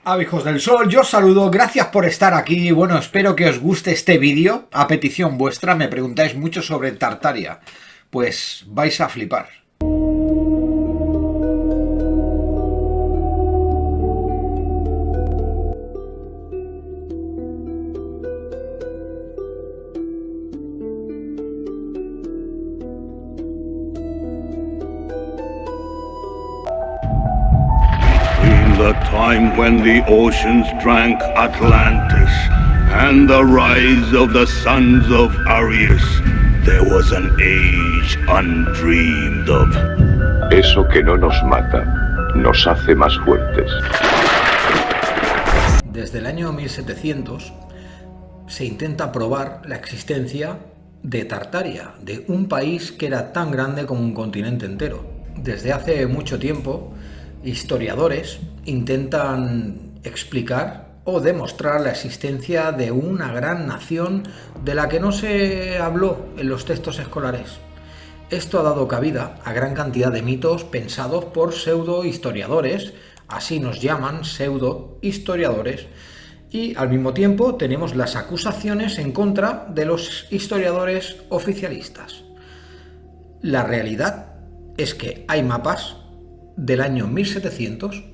Hijos del sol, yo os saludo, gracias por estar aquí. Bueno, espero que os guste este vídeo. A petición vuestra me preguntáis mucho sobre Tartaria. Pues vais a flipar. The time when the oceans drank Atlantis and the rise of the sons of Arius, there was an age undreamed of. Eso que no nos mata, nos hace más fuertes. Desde el año 1700 se intenta probar la existencia de Tartaria, de un país que era tan grande como un continente entero. Desde hace mucho tiempo, historiadores intentan explicar o demostrar la existencia de una gran nación de la que no se habló en los textos escolares. Esto ha dado cabida a gran cantidad de mitos pensados por pseudo-historiadores, así nos llaman, pseudo-historiadores, y al mismo tiempo tenemos las acusaciones en contra de los historiadores oficialistas. La realidad es que hay mapas del año 1700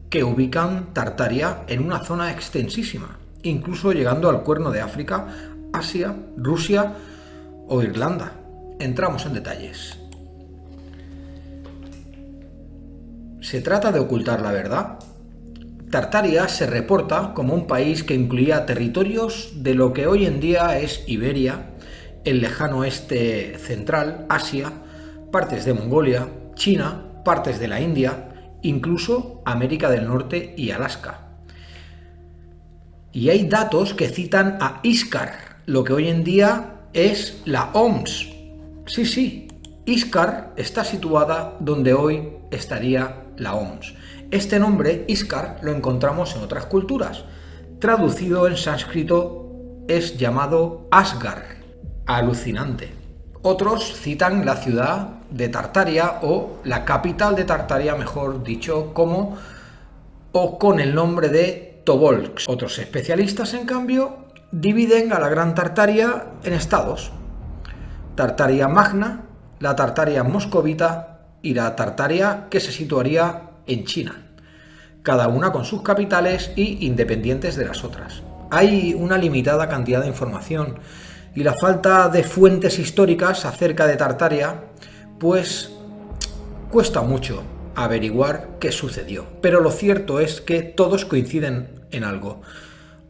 que ubican Tartaria en una zona extensísima, incluso llegando al Cuerno de África, Asia, Rusia o Irlanda. Entramos en detalles. ¿Se trata de ocultar la verdad? Tartaria se reporta como un país que incluía territorios de lo que hoy en día es Iberia, el lejano oeste central, Asia, partes de Mongolia, China, partes de la India, incluso América del Norte y Alaska. Y hay datos que citan a Iscar, lo que hoy en día es la OMS. Sí, Iscar está situada donde hoy estaría la OMS. Este nombre, Iscar, lo encontramos en otras culturas. Traducido en sánscrito es llamado Asgar. Alucinante. Otros citan la ciudad de Tartaria o la capital de Tartaria, mejor dicho, como o con el nombre de Tobolsk. Otros especialistas, en cambio, dividen a la Gran Tartaria en estados: Tartaria Magna, la Tartaria Moscovita y la Tartaria que se situaría en China, cada una con sus capitales y independientes de las otras. Hay una limitada cantidad de información y la falta de fuentes históricas acerca de Tartaria, pues cuesta mucho averiguar qué sucedió. Pero lo cierto es que todos coinciden en algo: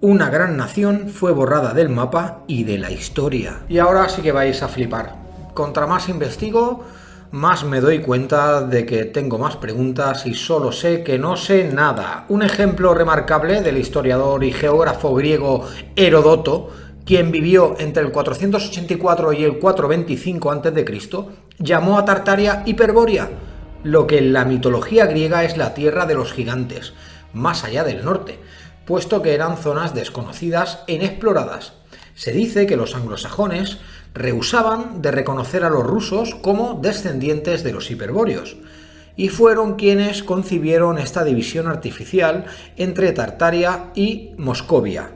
una gran nación fue borrada del mapa y de la historia. Y ahora sí que vais a flipar. Contra más investigo, más me doy cuenta de que tengo más preguntas y solo sé que no sé nada. Un ejemplo remarcable del historiador y geógrafo griego Heródoto, quien vivió entre el 484 y el 425 a.C., llamó a Tartaria Hiperbórea, lo que en la mitología griega es la tierra de los gigantes, más allá del norte, puesto que eran zonas desconocidas e inexploradas. Se dice que los anglosajones rehusaban de reconocer a los rusos como descendientes de los hiperbóreos, y fueron quienes concibieron esta división artificial entre Tartaria y Moscovia.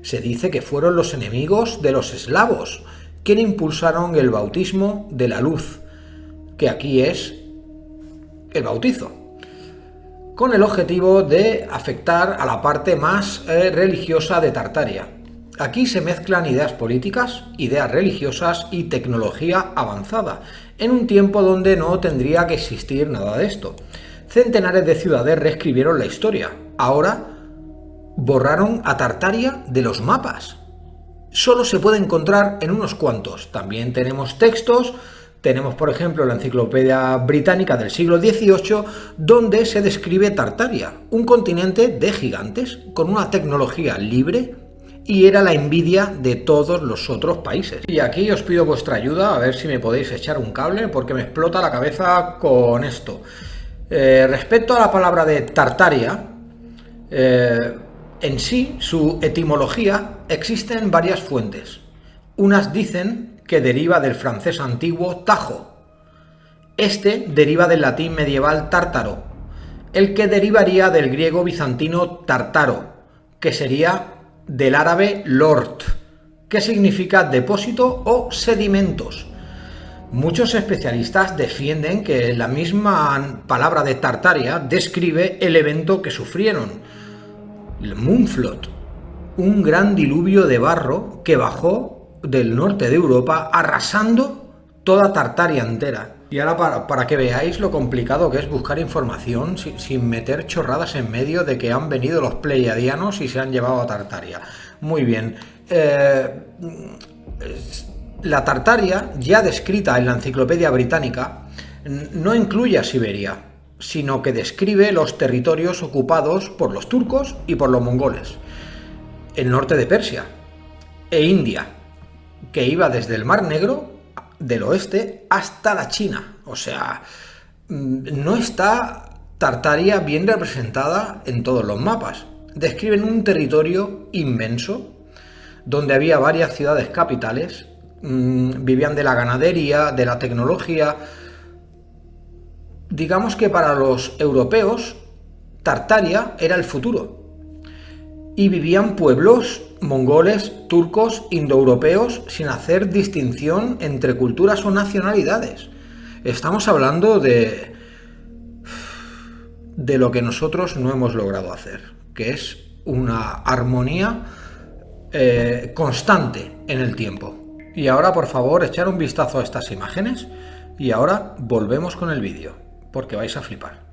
Se dice que fueron los enemigos de los eslavos quienes impulsaron el bautismo de la luz, que aquí es el bautizo, con el objetivo de afectar a la parte más religiosa de Tartaria. Aquí se mezclan ideas políticas, ideas religiosas y tecnología avanzada, en un tiempo donde no tendría que existir nada de esto. Centenares de ciudades reescribieron la historia. Ahora borraron a Tartaria de los mapas. Solo se puede encontrar en unos cuantos. También tenemos textos. Tenemos, por ejemplo, la Enciclopedia Británica del siglo XVIII, donde se describe Tartaria, un continente de gigantes, con una tecnología libre, y era la envidia de todos los otros países. Y aquí os pido vuestra ayuda, a ver si me podéis echar un cable, porque me explota la cabeza con esto. Respecto a la palabra de Tartaria, en sí, su etimología, existen varias fuentes. Unas dicen que deriva del francés antiguo tajo. Este deriva del latín medieval tártaro. el que derivaría del griego bizantino tartaro, que sería del árabe lord, que significa depósito o sedimentos. Muchos especialistas defienden que la misma palabra de Tartaria describe el evento que sufrieron, el Moonflood, un gran diluvio de barro que bajó del norte de Europa arrasando toda Tartaria entera. Y ahora para que veáis lo complicado que es buscar información sin meter chorradas en medio de que han venido los pleiadianos y se han llevado a Tartaria. Muy bien. La Tartaria, ya descrita en la Enciclopedia Británica, no incluye a Siberia, sino que describe los territorios ocupados por los turcos y por los mongoles, el norte de Persia e India, que iba desde el Mar Negro del oeste hasta la China. O sea, no está Tartaria bien representada en todos los mapas. Describen un territorio inmenso donde había varias ciudades capitales, vivían de la ganadería, de la tecnología. Digamos que para los europeos Tartaria era el futuro. Y vivían pueblos mongoles, turcos, indoeuropeos, sin hacer distinción entre culturas o nacionalidades. Estamos hablando de lo que nosotros no hemos logrado hacer, que es una armonía constante en el tiempo. Y ahora, por favor, echar un vistazo a estas imágenes y ahora volvemos con el vídeo, porque vais a flipar.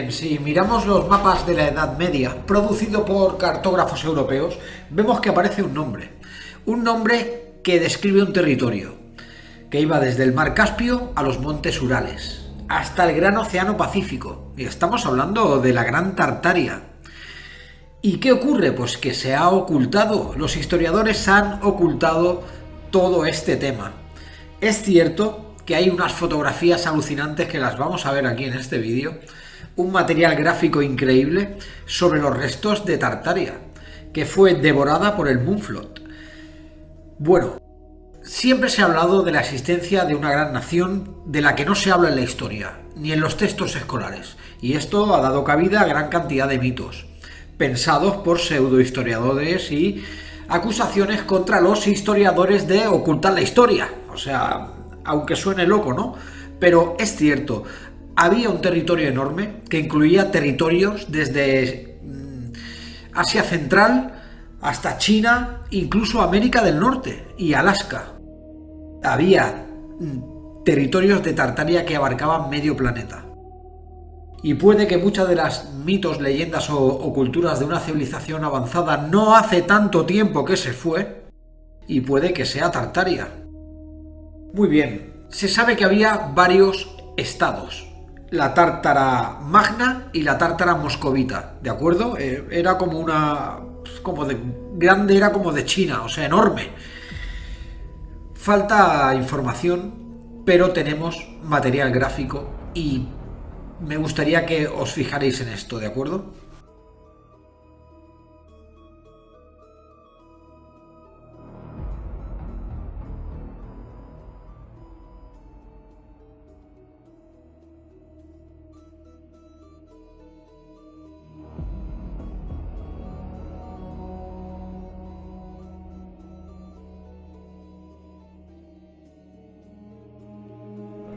Si miramos los mapas de la Edad Media, producido por cartógrafos europeos, vemos que aparece un nombre que describe un territorio, que iba desde el mar Caspio a los montes Urales, hasta el gran océano Pacífico, y estamos hablando de la gran Tartaria. ¿Y qué ocurre? Pues que se ha ocultado, los historiadores han ocultado todo este tema. Es cierto que hay unas fotografías alucinantes que las vamos a ver aquí en este vídeo, un material gráfico increíble sobre los restos de Tartaria, que fue devorada por el Moonflood. Bueno, siempre se ha hablado de la existencia de una gran nación de la que no se habla en la historia, ni en los textos escolares, y esto ha dado cabida a gran cantidad de mitos, pensados por pseudohistoriadores y acusaciones contra los historiadores de ocultar la historia. O sea, aunque suene loco, ¿no? Pero es cierto. Había un territorio enorme que incluía territorios desde Asia Central hasta China, incluso América del Norte y Alaska. Había territorios de Tartaria que abarcaban medio planeta. Y puede que muchas de las mitos, leyendas o culturas de una civilización avanzada no hace tanto tiempo que se fue, y puede que sea Tartaria. Muy bien, se sabe que había varios estados. La Tártara Magna y la Tártara Moscovita, ¿de acuerdo? Era como grande, era como de China, o sea, enorme. Falta información, pero tenemos material gráfico y me gustaría que os fijaréis en esto, ¿de acuerdo?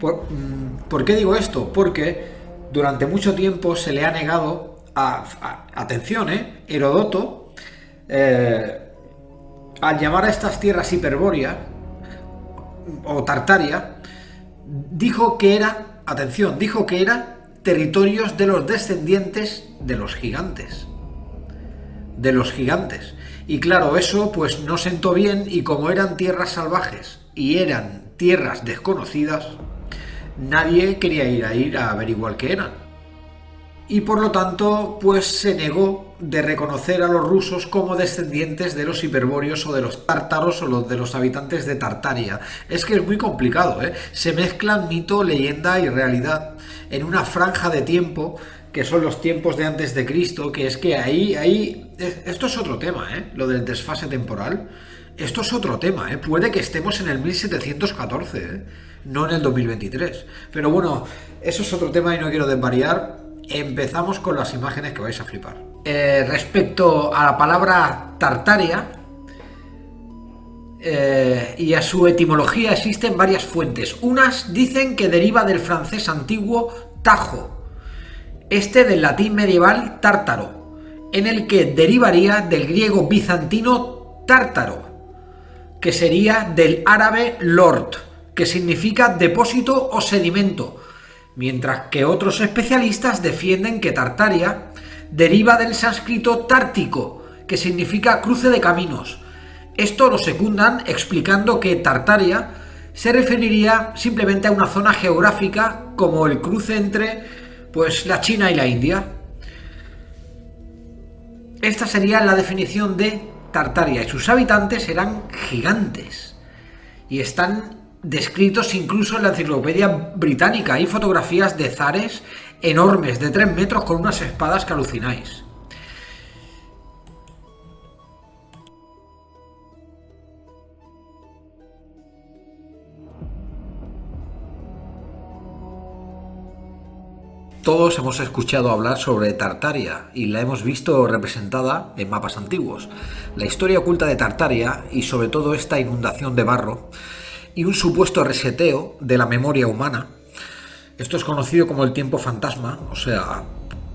¿Por qué digo esto? Porque durante mucho tiempo se le ha negado atención, Heródoto, al llamar a estas tierras Hiperbórea o Tartaria, dijo que era territorios de los descendientes de los gigantes. Y claro, eso pues no sentó bien, y como eran tierras salvajes y eran tierras desconocidas, nadie quería ir a averiguar qué eran. Y por lo tanto, pues se negó de reconocer a los rusos como descendientes de los hiperbóreos o de los tártaros o de los habitantes de Tartaria. Es que es muy complicado, Se mezclan mito, leyenda y realidad en una franja de tiempo que son los tiempos de antes de Cristo, que es que ahí esto es otro tema, lo del desfase temporal. Esto es otro tema, puede que estemos en el 1714, no en el 2023. Pero bueno, eso es otro tema y no quiero desvariar. Empezamos con las imágenes que vais a flipar. Respecto a la palabra Tartaria y a su etimología, existen varias fuentes. Unas dicen que deriva del francés antiguo Tajo, del latín medieval tártaro, en el que derivaría del griego bizantino tártaro, que sería del árabe lord, que significa depósito o sedimento, mientras que otros especialistas defienden que Tartaria deriva del sánscrito tártico, que significa cruce de caminos. Esto lo secundan explicando que Tartaria se referiría simplemente a una zona geográfica como el cruce entre pues la China y la India. Esta sería la definición de Tartaria, y sus habitantes eran gigantes y están descritos incluso en la enciclopedia británica. Hay fotografías de zares enormes de 3 metros con unas espadas que alucináis. Todos hemos escuchado hablar sobre Tartaria y la hemos visto representada en mapas antiguos. La historia oculta de Tartaria, y sobre todo esta inundación de barro y un supuesto reseteo de la memoria humana. Esto es conocido como el tiempo fantasma, o sea,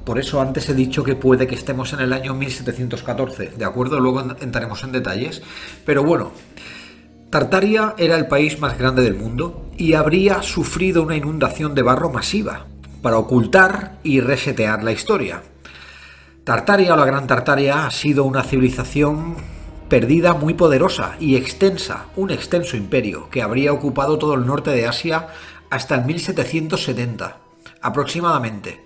por eso antes he dicho que puede que estemos en el año 1714, ¿de acuerdo? Luego entraremos en detalles, pero bueno, Tartaria era el país más grande del mundo y habría sufrido una inundación de barro masiva para ocultar y resetear la historia. Tartaria o la Gran Tartaria ha sido una civilización perdida muy poderosa y extensa, un extenso imperio que habría ocupado todo el norte de Asia hasta el 1770, aproximadamente.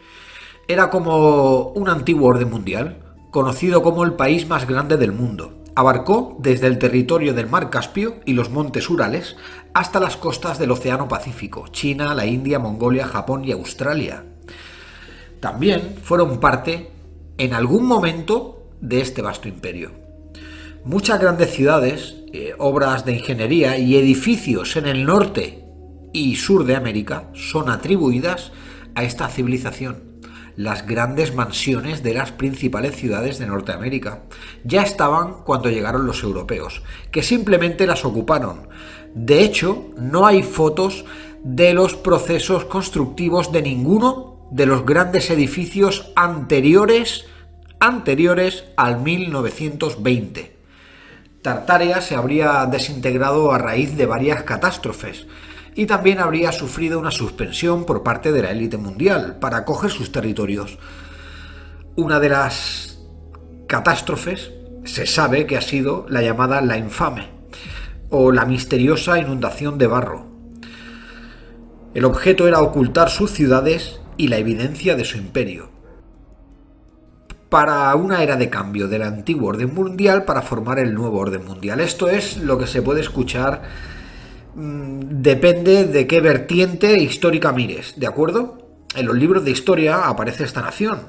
Era como un antiguo orden mundial, conocido como el país más grande del mundo. Abarcó desde el territorio del mar Caspio y los montes Urales hasta las costas del Océano Pacífico, China, la India, Mongolia, Japón y Australia. También fueron parte, en algún momento, de este vasto imperio. Muchas grandes ciudades, obras de ingeniería y edificios en el norte y sur de América son atribuidas a esta civilización. Las grandes mansiones de las principales ciudades de Norteamérica ya estaban cuando llegaron los europeos, que simplemente las ocuparon. De hecho, no hay fotos de los procesos constructivos de ninguno de los grandes edificios anteriores al 1920. Tartaria se habría desintegrado a raíz de varias catástrofes y también habría sufrido una suspensión por parte de la élite mundial para acoger sus territorios. Una de las catástrofes se sabe que ha sido la llamada la infame o la misteriosa inundación de barro. El objeto era ocultar sus ciudades y la evidencia de su imperio, para una era de cambio del antiguo orden mundial para formar el nuevo orden mundial. Esto es lo que se puede escuchar, depende de qué vertiente histórica mires, ¿de acuerdo? En los libros de historia aparece esta nación,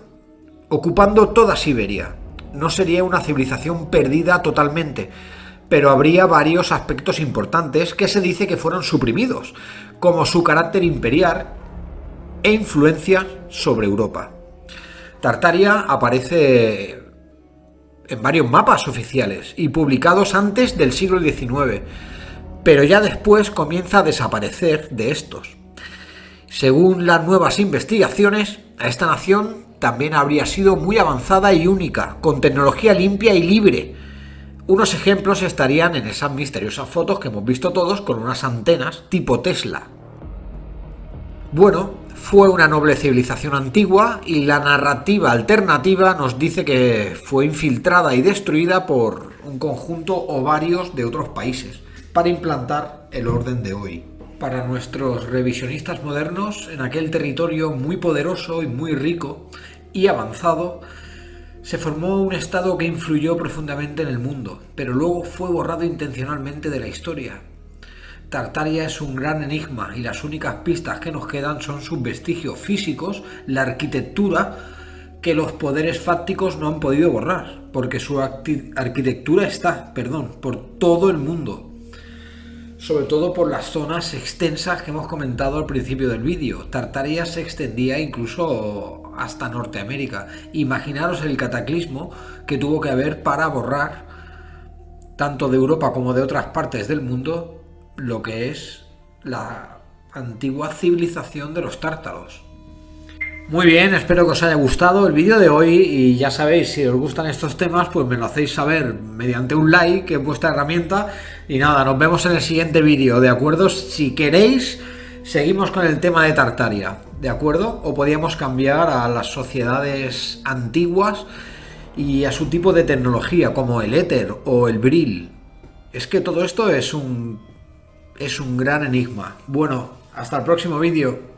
ocupando toda Siberia. No sería una civilización perdida totalmente, pero habría varios aspectos importantes que se dice que fueron suprimidos, como su carácter imperial e influencia sobre Europa. Tartaria aparece en varios mapas oficiales y publicados antes del siglo XIX, pero ya después comienza a desaparecer de estos. Según las nuevas investigaciones, esta nación también habría sido muy avanzada y única, con tecnología limpia y libre. Unos ejemplos estarían en esas misteriosas fotos que hemos visto todos con unas antenas tipo Tesla. Bueno, fue una noble civilización antigua y la narrativa alternativa nos dice que fue infiltrada y destruida por un conjunto o varios de otros países para implantar el orden de hoy. Para nuestros revisionistas modernos, en aquel territorio muy poderoso y muy rico y avanzado, se formó un estado que influyó profundamente en el mundo, pero luego fue borrado intencionalmente de la historia. Tartaria es un gran enigma y las únicas pistas que nos quedan son sus vestigios físicos, la arquitectura que los poderes fácticos no han podido borrar, porque su arquitectura está, por todo el mundo. Sobre todo por las zonas extensas que hemos comentado al principio del vídeo. Tartaria se extendía incluso hasta Norteamérica. Imaginaros el cataclismo que tuvo que haber para borrar, tanto de Europa como de otras partes del mundo, lo que es la antigua civilización de los tártaros. Muy bien, espero que os haya gustado el vídeo de hoy y ya sabéis, si os gustan estos temas, pues me lo hacéis saber mediante un like, que es vuestra herramienta. Y nada, nos vemos en el siguiente vídeo, ¿de acuerdo? Si queréis, seguimos con el tema de Tartaria, ¿de acuerdo? O podíamos cambiar a las sociedades antiguas y a su tipo de tecnología, como el éter o el Vril. Es que todo esto es un gran enigma. Bueno, hasta el próximo vídeo.